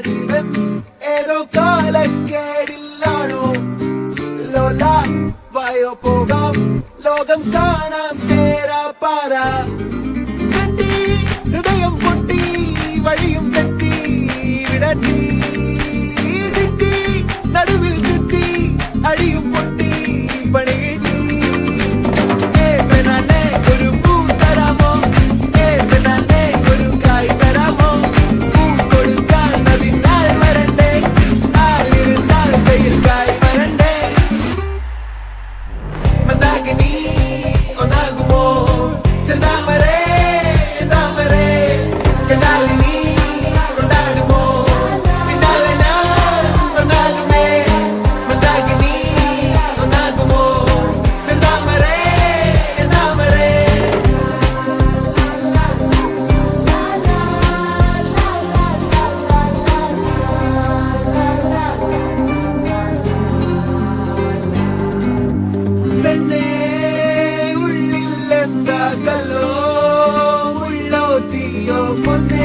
ജീവൻ ഏതോ കാലക്കേടില്ലാണോ ലോല വായോ പോകാം ലോകം കാണാം തേരാ പാറ കെട്ടി ഹൃദയം പൊട്ടി വഴിയും തെറ്റി വിടറ്റി സിറ്റി നടുവിൽ ചുറ്റി അടിയും പൊട്ടി പണി കിട്ടി ഒരു പൂ തരാമോ ഒരു കായ് തരാമോ പൂ കൊടുക്കാൻ അതിനാൾ വരണ്ടേ ആളിരുന്നാൽ കയ്യിൽ കായ് വരണ്ടേ മന്ദാകിനി ഒന്നാകുമോ ചെന്താമരേ താമരേ കണ്ടാലിനി കൊണ്ടാടുമോ പിന്നാലെ ഞാൻ വന്നാലുമേ മന്ദാകിനി ഒന്നാകുമോ ചെന്താമരേ താമരേ പെണ്ണേ ഉള്ളിൽ എന്താ കല്ലോ മുള്ളോ തീയോ പൊന്നേ